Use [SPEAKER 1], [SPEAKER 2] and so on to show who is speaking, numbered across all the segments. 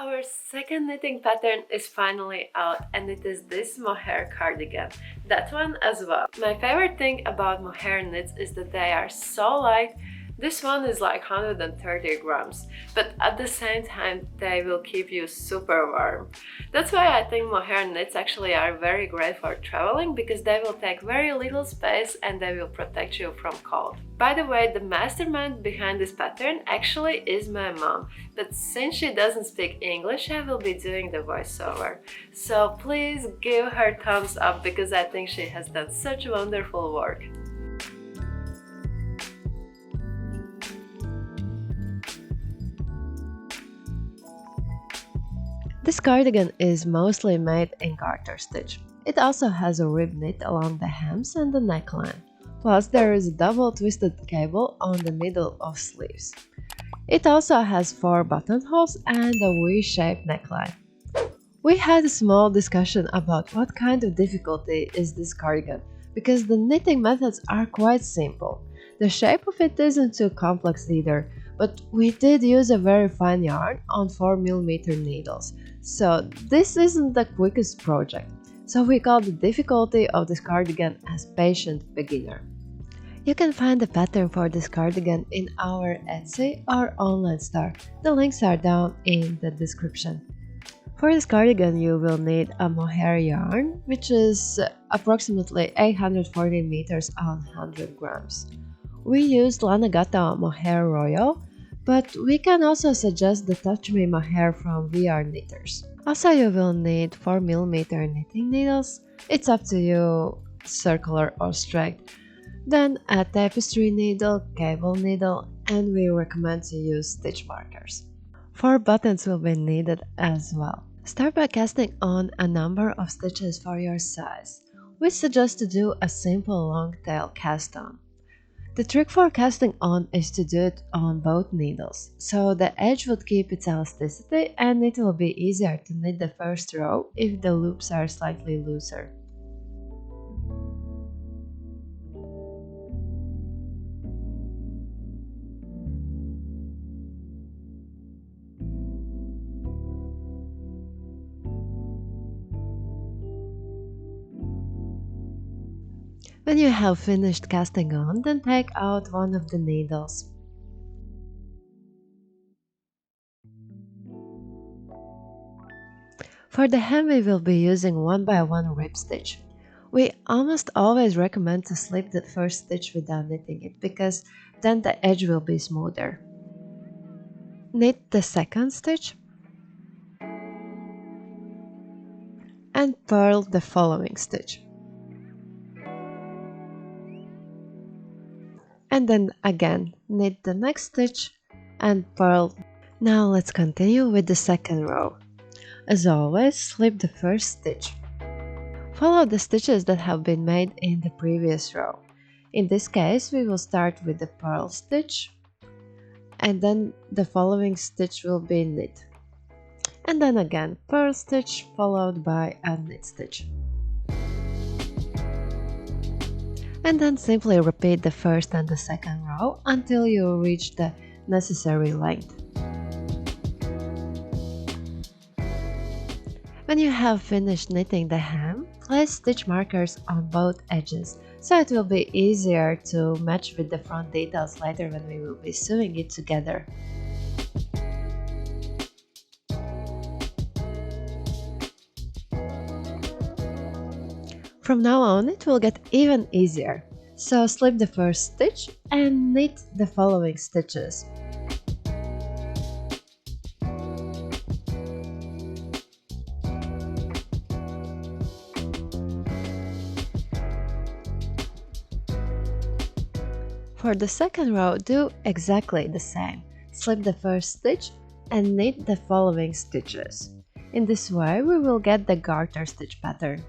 [SPEAKER 1] Our second knitting pattern is finally out, and it is this mohair cardigan. That one as well. My favorite thing about mohair knits is that they are so light. This one is like 130 grams, but at the same time they will keep you super warm. That's why I think mohair knits actually are very great for traveling, because they will take very little space and they will protect you from cold. By the way, the mastermind behind this pattern actually is my mom, but since she doesn't speak English, I will be doing the voiceover. So please give her thumbs up, because I think she has done such wonderful work. This cardigan is mostly made in garter stitch. It also has a rib knit along the hems and the neckline. Plus there is a double twisted cable on the middle of sleeves. It also has 4 buttonholes and a V-shaped neckline. We had a small discussion about what kind of difficulty is this cardigan, because the knitting methods are quite simple. The shape of it isn't too complex either, but we did use a very fine yarn on 4mm needles, so this isn't the quickest project. So we call the difficulty of this cardigan as patient beginner. You can find the pattern for this cardigan in our Etsy or online store. The links are down in the description. For this cardigan you will need a mohair yarn, which is approximately 840 meters on 100 grams. We used Lanagata Mohair Royal, but we can also suggest the Touch Me Mohair from VR Knitters. Also you will need 4mm knitting needles, it's up to you, circular or straight. Then a tapestry needle, cable needle, and we recommend to use stitch markers. 4 buttons will be needed as well. Start by casting on a number of stitches for your size. We suggest to do a simple long tail cast on. The trick for casting on is to do it on both needles, so the edge would keep its elasticity and it will be easier to knit the first row if the loops are slightly looser. When you have finished casting on, then take out one of the needles. For the hem we will be using 1x1 rib stitch. We almost always recommend to slip the first stitch without knitting it, because then the edge will be smoother. Knit the second stitch and purl the following stitch. And then again knit the next stitch and purl. Now let's continue with the second row. As always, slip the first stitch. Follow the stitches that have been made in the previous row. In this case we will start with the purl stitch, and then the following stitch will be knit, and then again purl stitch followed by a knit stitch. And then simply repeat the first and the second row until you reach the necessary length. When you have finished knitting the hem, place stitch markers on both edges, so it will be easier to match with the front details later when we will be sewing it together. From now on it will get even easier, so slip the first stitch and knit the following stitches. For the second row, do exactly the same. Slip the first stitch and knit the following stitches. In this way we will get the garter stitch pattern.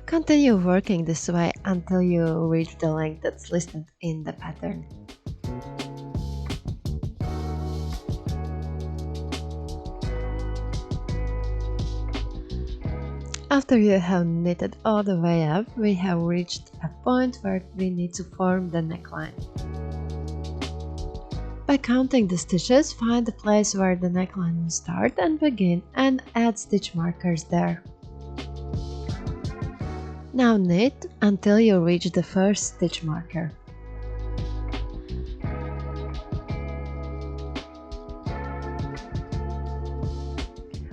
[SPEAKER 1] Continue working this way until you reach the length that's listed in the pattern. After you have knitted all the way up, we have reached a point where we need to form the neckline. By counting the stitches, find the place where the neckline will start and begin and add stitch markers there. Now knit until you reach the first stitch marker.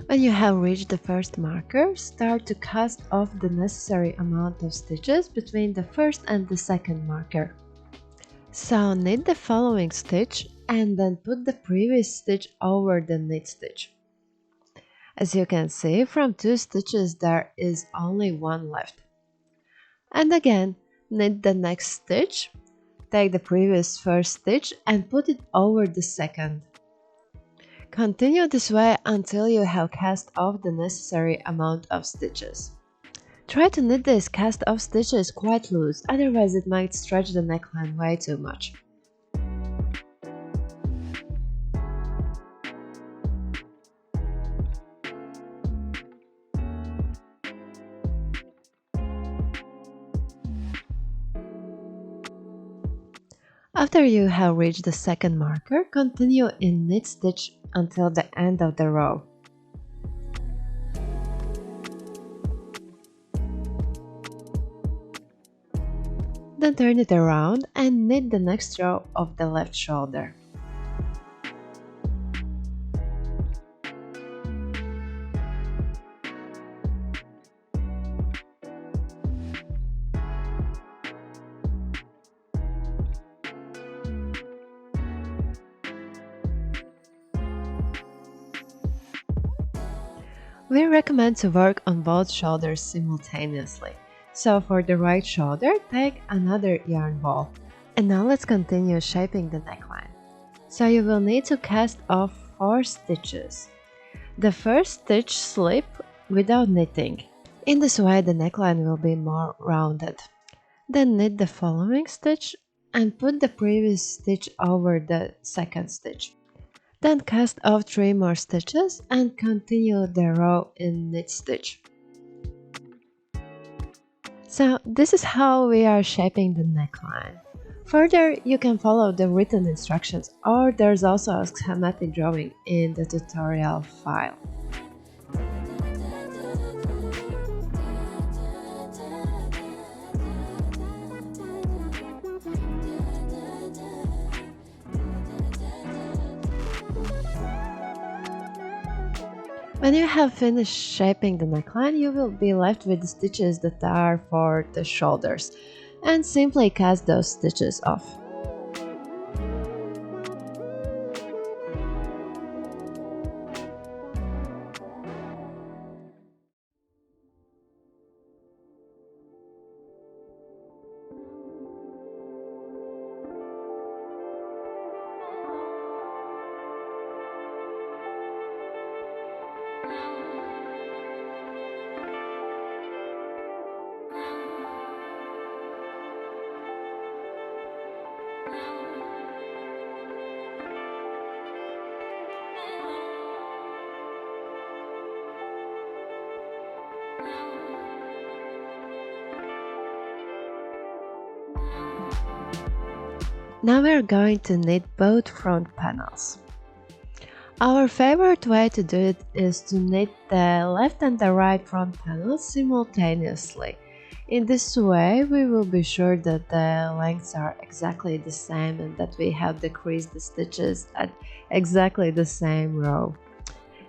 [SPEAKER 1] When you have reached the first marker, start to cast off the necessary amount of stitches between the first and the second marker. So knit the following stitch and then put the previous stitch over the knit stitch. As you can see, from 2 stitches there is only 1 left. And again, knit the next stitch, take the previous first stitch and put it over the second. Continue this way until you have cast off the necessary amount of stitches. Try to knit these cast off stitches quite loose, otherwise it might stretch the neckline way too much. After you have reached the second marker, continue in knit stitch until the end of the row. Then turn it around and knit the next row of the left shoulder. We recommend to work on both shoulders simultaneously. So for the right shoulder, take another yarn ball. And now let's continue shaping the neckline. So you will need to cast off 4 stitches. The first stitch slip without knitting. In this way the neckline will be more rounded. Then knit the following stitch and put the previous stitch over the second stitch. Then cast off 3 more stitches and continue the row in knit stitch. So this is how we are shaping the neckline. Further, you can follow the written instructions, or there's also a schematic drawing in the tutorial file. When you have finished shaping the neckline, you will be left with the stitches that are for the shoulders, and simply cast those stitches off. Now we are going to knit both front panels. Our favorite way to do it is to knit the left and the right front panels simultaneously. In this way we will be sure that the lengths are exactly the same and that we have decreased the stitches at exactly the same row.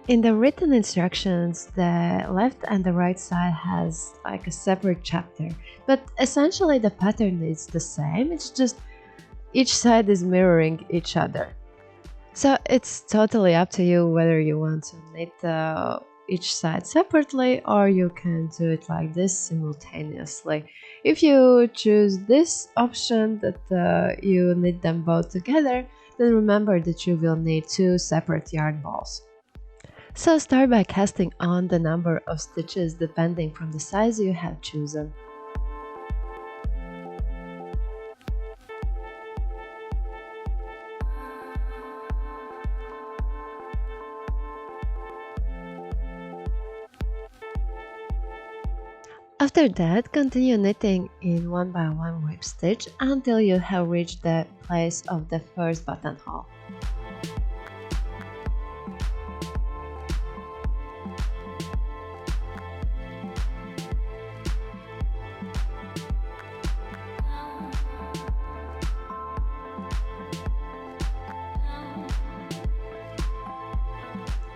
[SPEAKER 1] In the written instructions, the left and the right side has like a separate chapter, but essentially the pattern is the same, it's just each side is mirroring each other. So it's totally up to you whether you want to knit each side separately or you can do it like this simultaneously. If you choose this option that you knit them both together, then remember that you will need 2 separate yarn balls. So start by casting on the number of stitches depending from the size you have chosen. After that, continue knitting in 1 by 1 whip stitch until you have reached the place of the first buttonhole.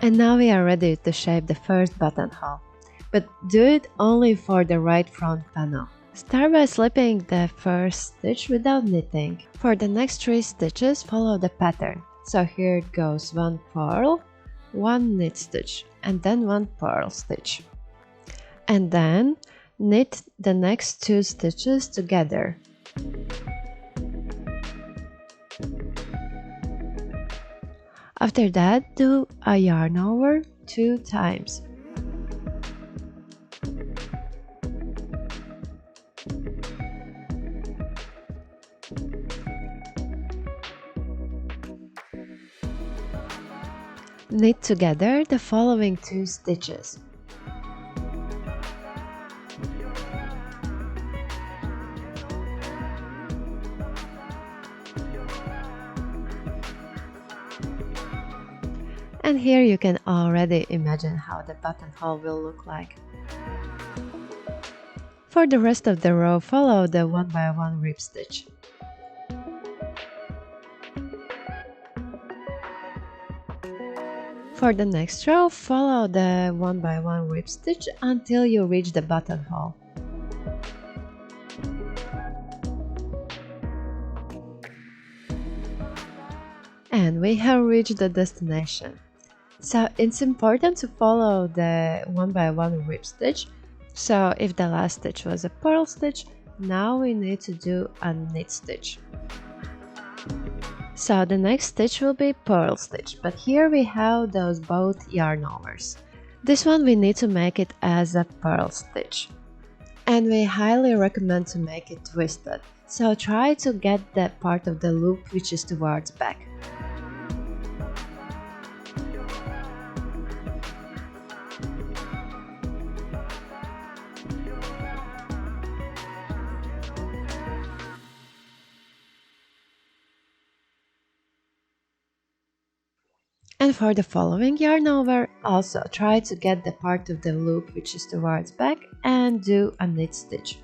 [SPEAKER 1] And now we are ready to shape the first buttonhole, but do it only for the right front panel. Start by slipping the first stitch without knitting. For the next 3 stitches, follow the pattern. So here it goes: 1 purl, 1 knit stitch, and then 1 purl stitch. And then knit the next 2 stitches together. After that, do a yarn over 2 times. Knit together the following 2 stitches. And here you can already imagine how the buttonhole will look like. For the rest of the row, follow the 1 by 1 rib stitch. For the next row, follow the 1 by 1 rib stitch until you reach the buttonhole. And we have reached the destination. So it's important to follow the 1 by 1 rib stitch. So if the last stitch was a purl stitch, now we need to do a knit stitch. So the next stitch will be purl stitch, but here we have those both yarn overs. This one we need to make it as a purl stitch. And we highly recommend to make it twisted. So try to get that part of the loop which is towards back. And for the following yarn over, also try to get the part of the loop which is towards back and do a knit stitch.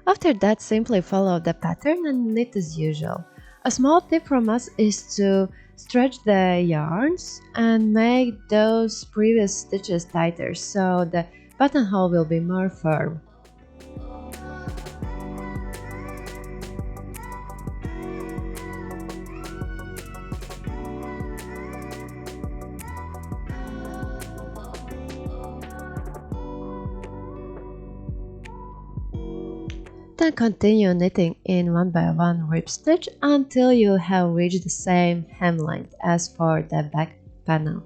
[SPEAKER 1] After that, simply follow the pattern and knit as usual. A small tip from us is to stretch the yarns and make those previous stitches tighter so the buttonhole will be more firm. Then continue knitting in 1 by 1 rib stitch until you have reached the same hem length as for the back panel.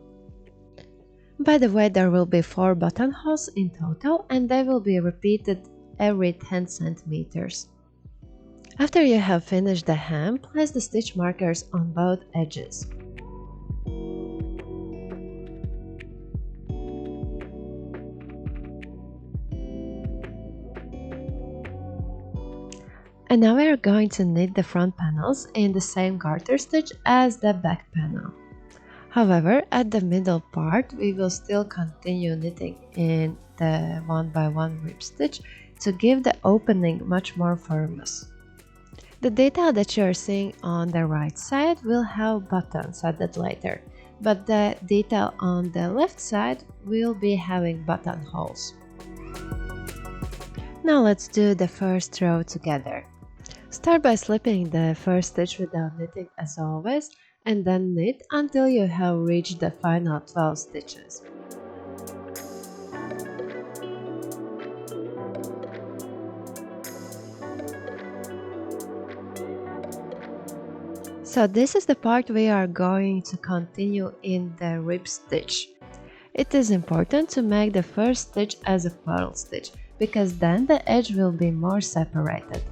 [SPEAKER 1] By the way, there will be 4 buttonholes in total and they will be repeated every 10 centimeters. After you have finished the hem, place the stitch markers on both edges. And now we are going to knit the front panels in the same garter stitch as the back panel. However, at the middle part, we will still continue knitting in the 1 by 1 rib stitch to give the opening much more firmness. The detail that you are seeing on the right side will have buttons added later, but the detail on the left side will be having buttonholes. Now let's do the first row together. Start by slipping the first stitch without knitting as always, and then knit until you have reached the final 12 stitches. So this is the part we are going to continue in the rib stitch. It is important to make the first stitch as a purl stitch, because then the edge will be more separated.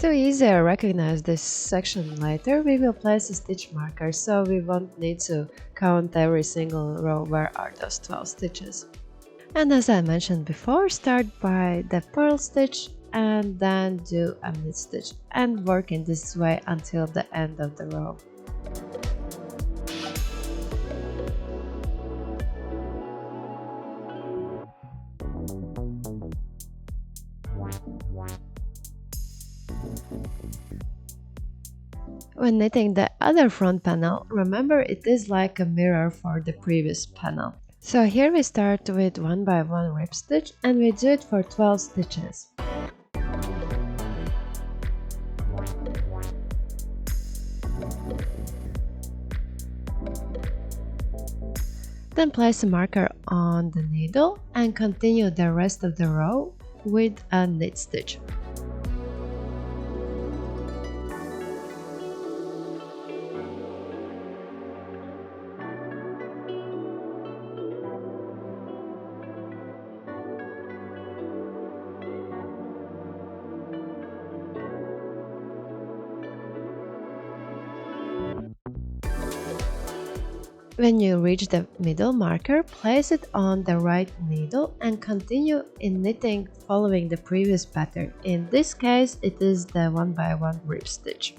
[SPEAKER 1] To easier recognize this section later, we will place a stitch marker so we won't need to count every single row where are those 12 stitches. And as I mentioned before, start by the purl stitch and then do a knit stitch and work in this way until the end of the row. When knitting the other front panel, remember it is like a mirror for the previous panel. So here we start with 1 by 1 rib stitch and we do it for 12 stitches. Then place a marker on the needle and continue the rest of the row with a knit stitch. When you reach the middle marker, place it on the right needle and continue in knitting following the previous pattern. In this case, it is the 1 by 1 rib stitch.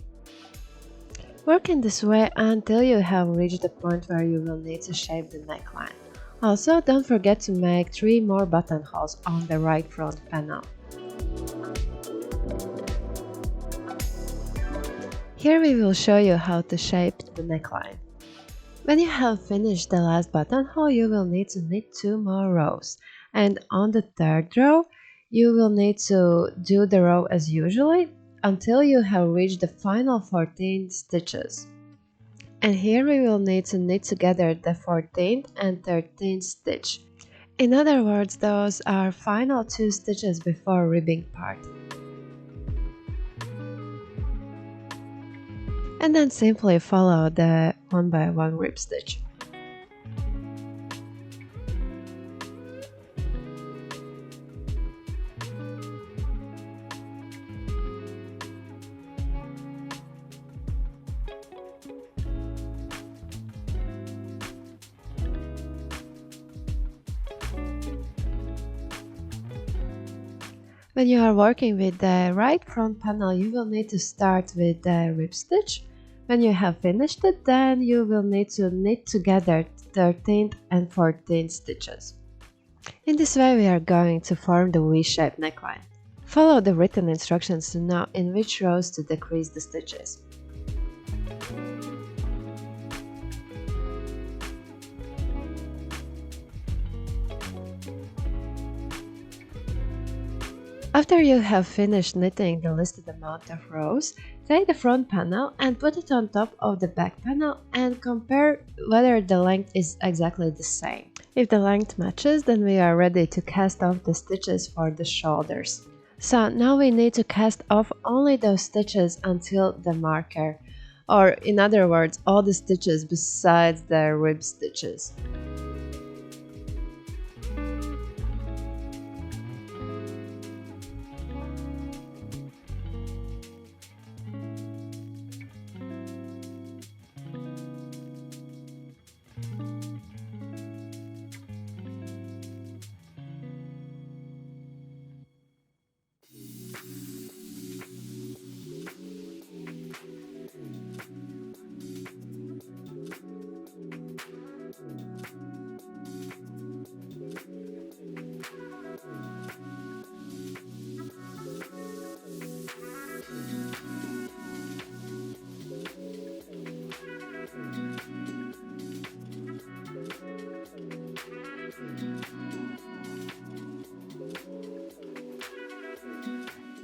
[SPEAKER 1] Work in this way until you have reached the point where you will need to shape the neckline. Also, don't forget to make 3 more buttonholes on the right front panel. Here we will show you how to shape the neckline. When you have finished the last buttonhole, you will need to knit 2 more rows. And on the third row, you will need to do the row as usually until you have reached the final 14 stitches. And here we will need to knit together the 14th and 13th stitch. In other words, those are final 2 stitches before ribbing part. And then simply follow the 1 by 1 rib stitch. When you are working with the right front panel, you will need to start with the rib stitch. When you have finished it, then you will need to knit together 13th and 14th stitches. In this way we are going to form the V-shaped neckline. Follow the written instructions to know in which rows to decrease the stitches. After you have finished knitting the listed amount of rows, take the front panel and put it on top of the back panel and compare whether the length is exactly the same. If the length matches, then we are ready to cast off the stitches for the shoulders. So now we need to cast off only those stitches until the marker, or in other words, all the stitches besides the rib stitches.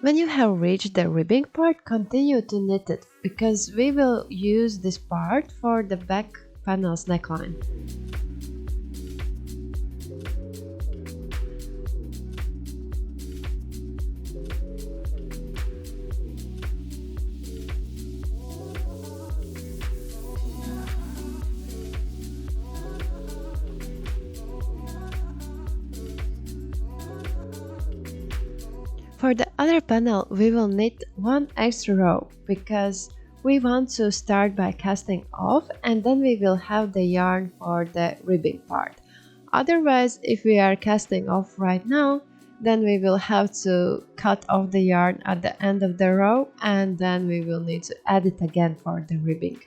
[SPEAKER 1] When you have reached the ribbing part, continue to knit it, because we will use this part for the back panel's neckline. For the other panel, we will knit 1 extra row because we want to start by casting off and then we will have the yarn for the ribbing part. Otherwise, if we are casting off right now, then we will have to cut off the yarn at the end of the row and then we will need to add it again for the ribbing.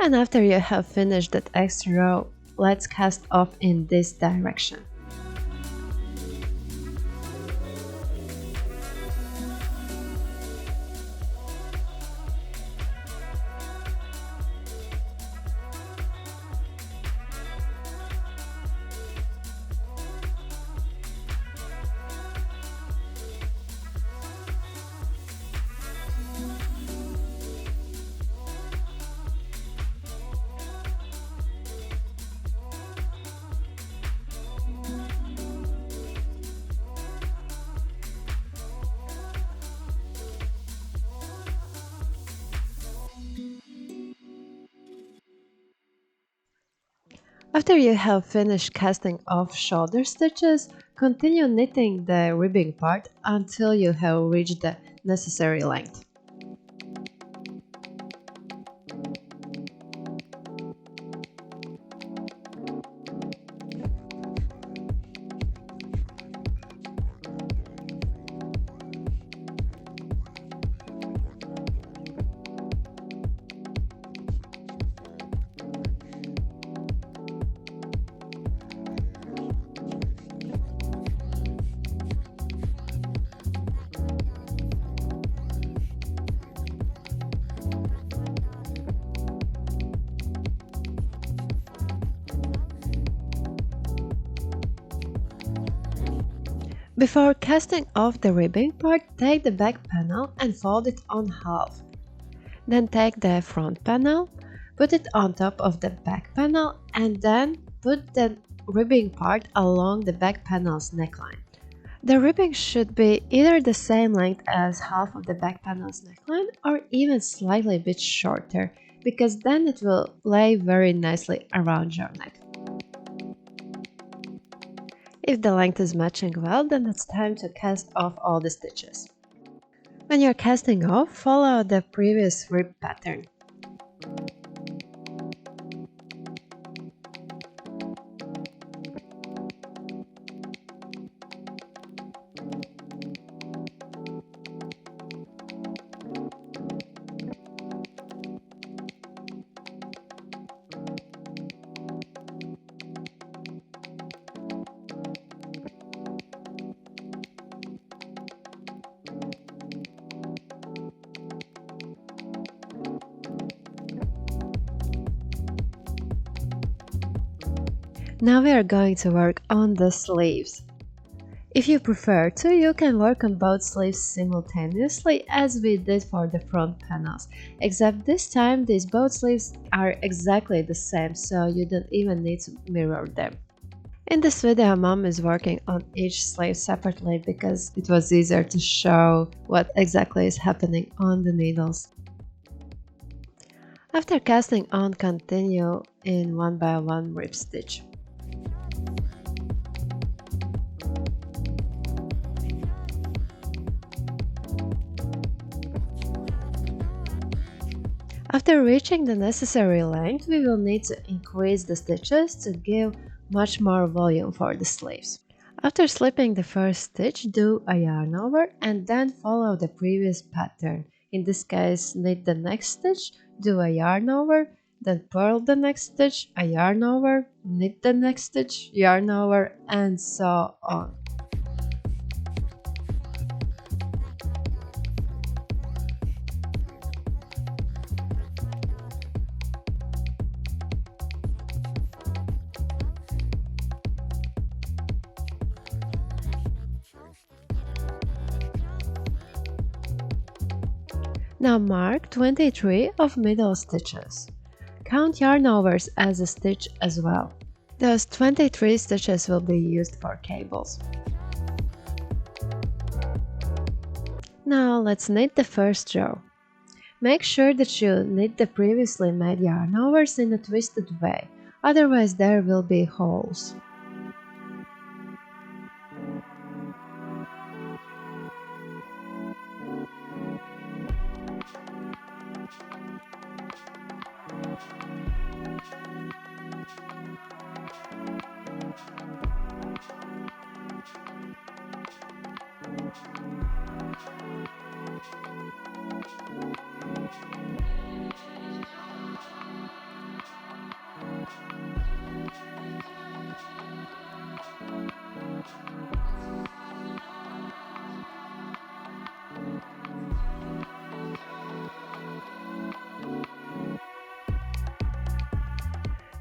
[SPEAKER 1] And after you have finished that extra row, let's cast off in this direction. After you have finished casting off shoulder stitches, continue knitting the ribbing part until you have reached the necessary length. Before casting off the ribbing part, take the back panel and fold it on half. Then take the front panel, put it on top of the back panel, and then put the ribbing part along the back panel's neckline. The ribbing should be either the same length as half of the back panel's neckline or even slightly a bit shorter, because then it will lay very nicely around your neck. If the length is matching well, then it's time to cast off all the stitches. When you're casting off, follow the previous rib pattern. Now we are going to work on the sleeves. If you prefer to, you can work on both sleeves simultaneously as we did for the front panels, except this time these both sleeves are exactly the same, so you don't even need to mirror them. In this video, Mom is working on each sleeve separately because it was easier to show what exactly is happening on the needles. After casting on, continue in 1 by 1 rib stitch. After reaching the necessary length, we will need to increase the stitches to give much more volume for the sleeves. After slipping the first stitch, do a yarn over and then follow the previous pattern. In this case, knit the next stitch, do a yarn over, then purl the next stitch, a yarn over, knit the next stitch, yarn over, and so on. Now mark 23 of middle stitches. Count yarn overs as a stitch as well. Those 23 stitches will be used for cables. Now let's knit the first row. Make sure that you knit the previously made yarn overs in a twisted way, otherwise there will be holes.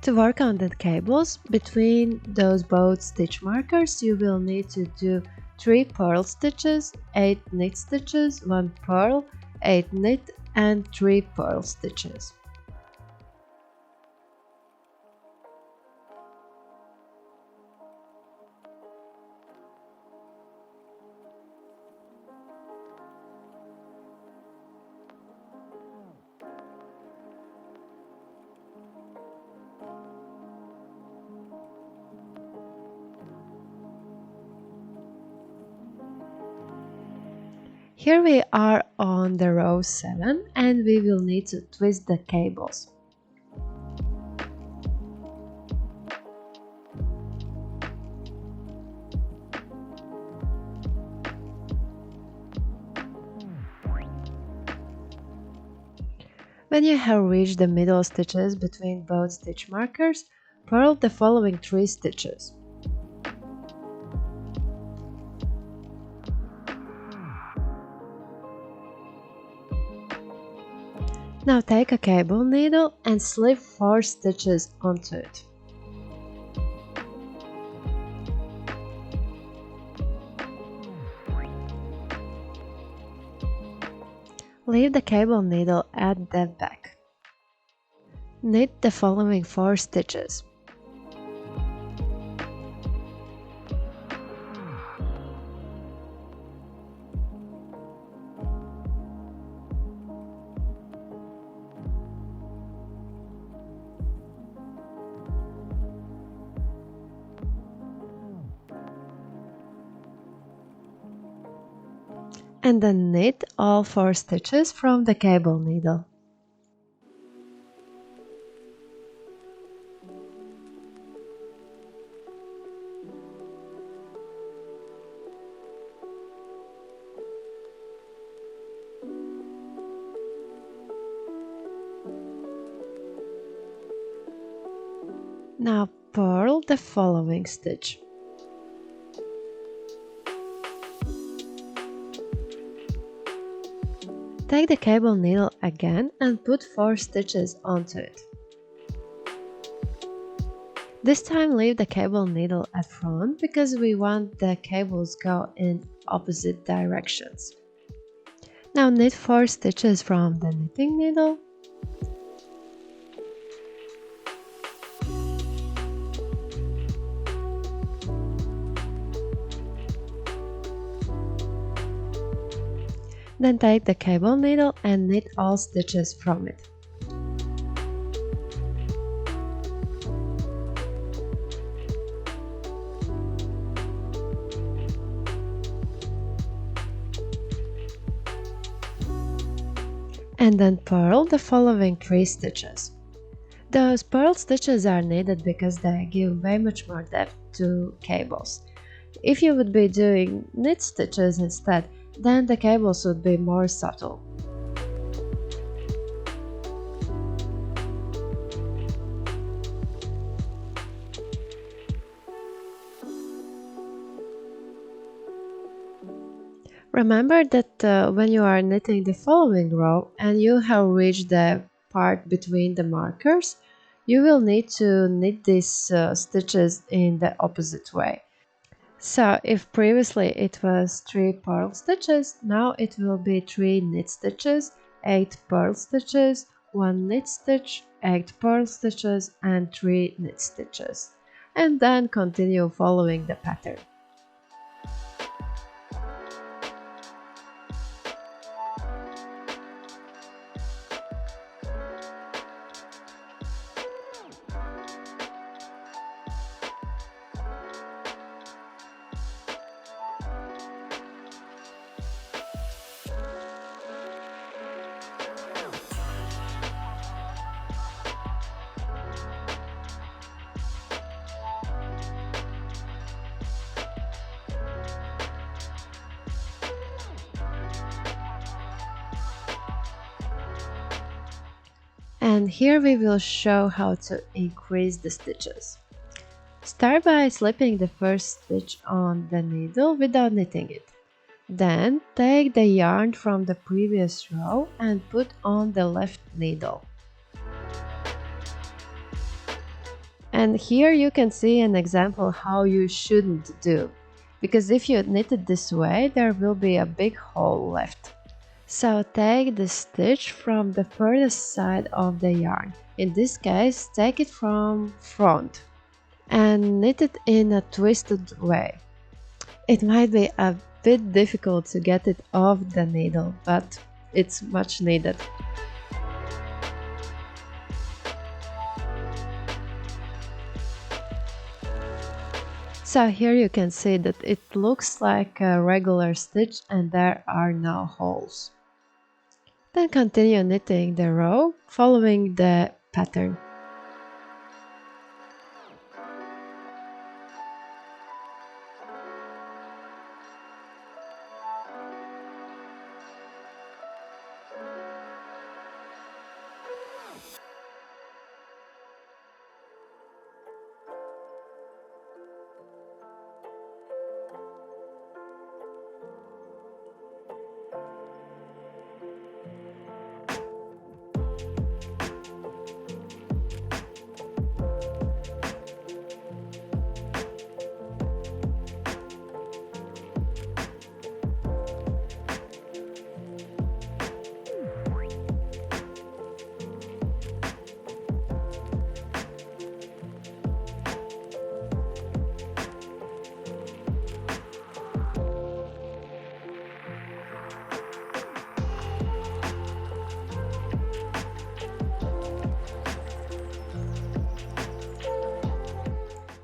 [SPEAKER 1] To work on the cables, between those both stitch markers you will need to do 3 purl stitches, 8 knit stitches, 1 purl, 8 knit and 3 purl stitches. Here we are on the row 7 and we will need to twist the cables. When you have reached the middle stitches between both stitch markers, purl the following 3 stitches. Now take a cable needle and slip 4 stitches onto it. Leave the cable needle at the back. Knit the following 4 stitches. And then knit all 4 stitches from the cable needle. Now purl the following stitch. Take the cable needle again and put 4 stitches onto it. This time leave the cable needle at front because we want the cables go in opposite directions. Now knit 4 stitches from the knitting needle. Then take the cable needle and knit all stitches from it. And then purl the following 3 stitches. Those purl stitches are needed because they give way much more depth to cables. If you would be doing knit stitches instead, then the cables would be more subtle. Remember that when you are knitting the following row and you have reached the part between the markers, you will need to knit these stitches in the opposite way. So if previously it was 3 purl stitches, now it will be 3 knit stitches, 8 purl stitches, 1 knit stitch, 8 purl stitches and 3 knit stitches. And then continue following the pattern. And here we will show how to increase the stitches. Start by slipping the first stitch on the needle without knitting it. Then take the yarn from the previous row and put on the left needle. And here you can see an example how you shouldn't do, because if you knit it this way, there will be a big hole left. So take the stitch from the furthest side of the yarn. In this case, take it from front and knit it in a twisted way. It might be a bit difficult to get it off the needle, but it's much needed. So here you can see that it looks like a regular stitch and there are no holes. Then continue knitting the row following the pattern.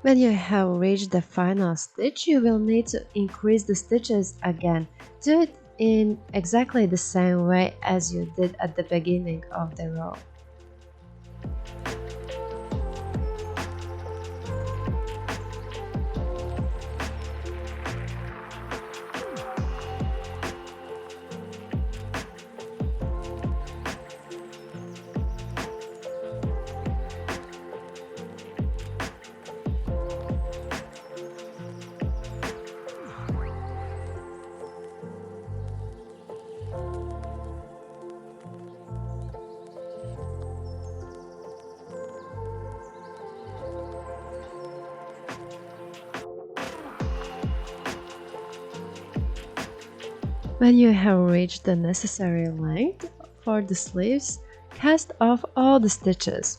[SPEAKER 1] When you have reached the final stitch, you will need to increase the stitches again. Do it in exactly the same way as you did at the beginning of the row. When you have reached the necessary length for the sleeves, cast off all the stitches.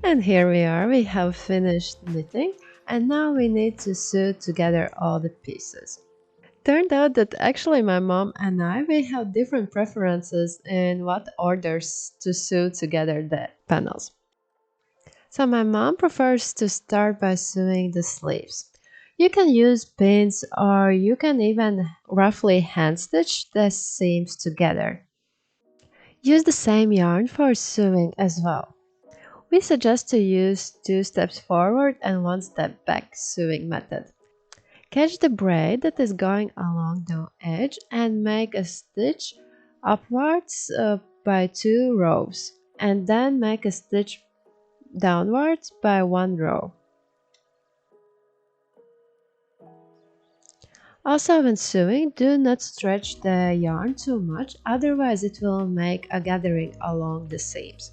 [SPEAKER 1] And here we have finished knitting, and now we need to sew together all the pieces. Turned out that actually my mom and we have different preferences in what orders to sew together the panels. So my mom prefers to start by sewing the sleeves. You can use pins or you can even roughly hand stitch the seams together. Use the same yarn for sewing as well. We suggest to use 2 steps forward and 1 step back sewing method. Catch the braid that is going along the edge and make a stitch upwards by 2 rows, and then make a stitch downwards by 1 row. Also, when sewing, do not stretch the yarn too much, otherwise it will make a gathering along the seams.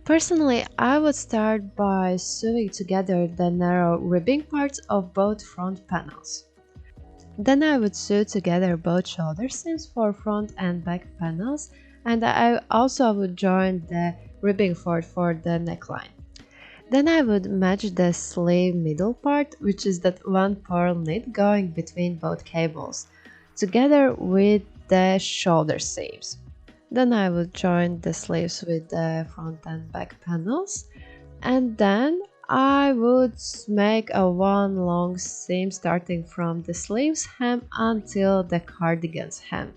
[SPEAKER 1] Personally, I would start by sewing together the narrow ribbing parts of both front panels. Then I would sew together both shoulder seams for front and back panels, and I also would join the ribbing for the neckline. Then I would match the sleeve middle part, which is that one purl knit going between both cables, together with the shoulder seams. Then I will join the sleeves with the front and back panels, and then I would make a one long seam starting from the sleeves hem until the cardigan's hem.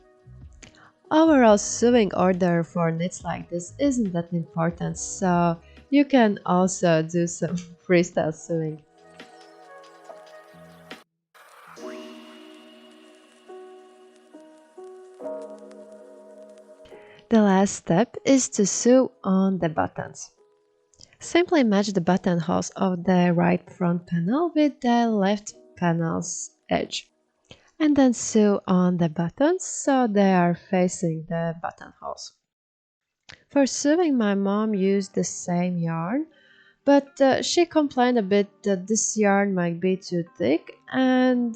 [SPEAKER 1] Overall sewing order for knits like this isn't that important, so you can also do some freestyle sewing. The last step is to sew on the buttons. Simply match the buttonholes of the right front panel with the left panel's edge, and then sew on the buttons so they are facing the buttonholes. For sewing, my mom used the same yarn, but she complained a bit that this yarn might be too thick, and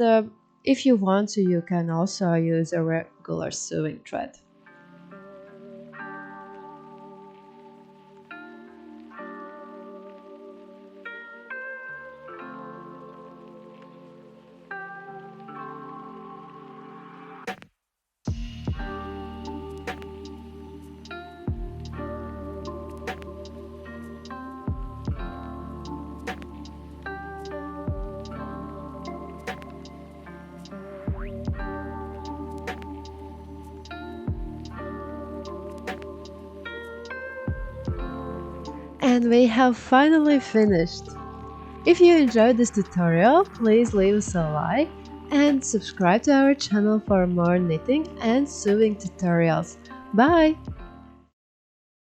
[SPEAKER 1] if you want to, you can also use a regular sewing thread. And we have finally finished! If you enjoyed this tutorial, please leave us a like and subscribe to our channel for more knitting and sewing tutorials. Bye!